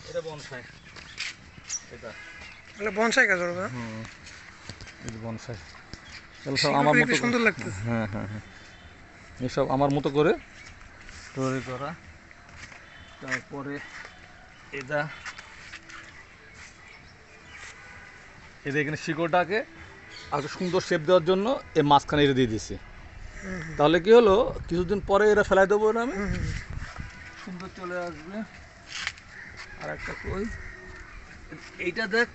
এটা বনসাই, এটা বনসাই গাছ ওটা। এই যে বনসাই, এগুলো সব আমার মতো সুন্দর লাগছে। হ্যাঁ হ্যাঁ হ্যাঁ, এসব আমার মতো করে তৈরি করা। তারপরে এটা এদের এখানে শিকড়টাকে আর সুন্দর শেপ দেওয়ার জন্য এই মাঝখানে এটা দিয়ে দিয়েছি। তাহলে কি হলো, কিছুদিন পরে এরা ফেলাই দেবো, না আমি সুন্দর চলে আসবে। আর একটা কই, এইটা দেখ,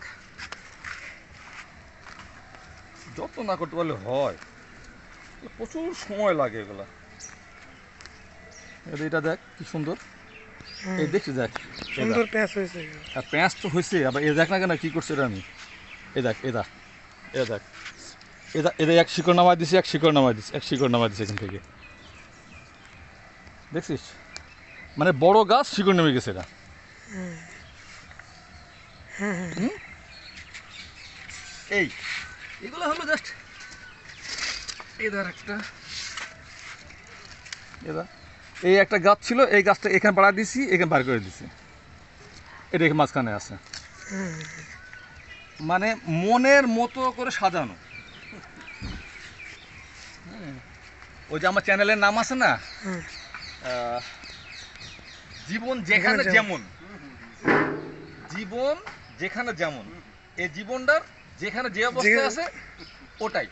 যত্ন না করতে পারলে হয়, প্রচুর সময় লাগে এগুলা। এটা দেখ কি সুন্দর, এই দেখছি দেখ, সুন্দর প্যাঁচ হয়েছে। আর প্যাঁচ তো হয়েছে, আবার এ দেখ না কেন কি করছে এটা আমি, এ দেখ এদা এ দেখ এদা এদের এক শিকড় নামাই দিছি, এক শিকড় নামাই দিছি, এক শিকড় নামাই দিছি এখান থেকে, দেখছিস? মানে বড় গাছ শিকড় নেমে গেছে এটা। এই এগুলো হলো জাস্ট এদার একটা, এদা এই একটা গাছ ছিল, এই গাছটা এখানে বাড়া দিছি, এখানে বার করে দিছি, এটা এখানে মাঝখানে আছে। মানে মনের মতো করে সাজানো। ওই যে আমার চ্যানেলের নাম আছে না, জীবন যেখানে যেমন, জীবন যেখানে যেমন, এই জীবনটার যেখানে যে অবস্থায় আছে ওটাই,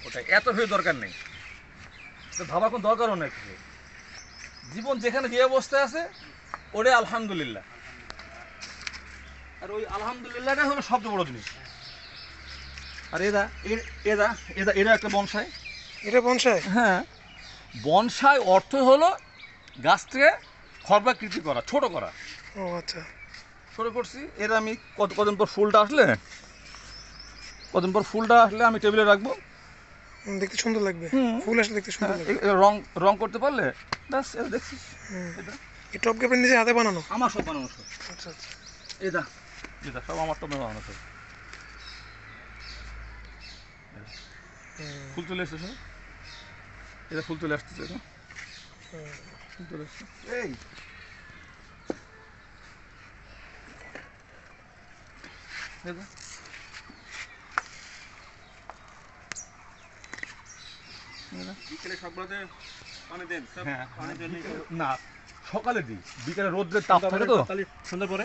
ওটাই, এত ভেবে দরকার নেই, তো ভাবা কোনো দরকারও নেই। জীবন যেখানে যে অবস্থায় আছে ওটাই আলহামদুলিল্লাহ। আর ওই আলহামদুলিল্লাহটা হলো সবচেয়ে বড় জিনিস। আর এদা এদা এদা এরা একটা বনসাই। এটা বনসাই? হ্যাঁ, বনসাই অর্থ হলো গাছটাকে খর্বাকৃতি করা, ছোট করা। ও আচ্ছা, ছোট করছি। এর আমি কদিন পর ফুলটা আসলে, কদিন পর ফুলটা আসলে আমি টেবিলে রাখবো, দেখতে সুন্দর লাগবে। ফুল আসলে দেখতে সুন্দর লাগবে। রং রং করতে পারলে ব্যাস। এটা দেখছিস, এটা এই টপ কেপের নিজে হাতে বানানো? আমার সব বানানো সব। আচ্ছা আচ্ছা, এটা এটা সব আমার টবে বানানো সব। ফুল চলে এসছে সব, এটা ফুল চলে আসতেছে, এটা ফুল চলে আসছে। এই বিকেলে সবগুলোতে পানি দেন, হ্যাঁ পানি দিলে না, সকালে দিই, বিকেলে রোদ্রের তাপ থাকে তো, সন্ধ্যার পরে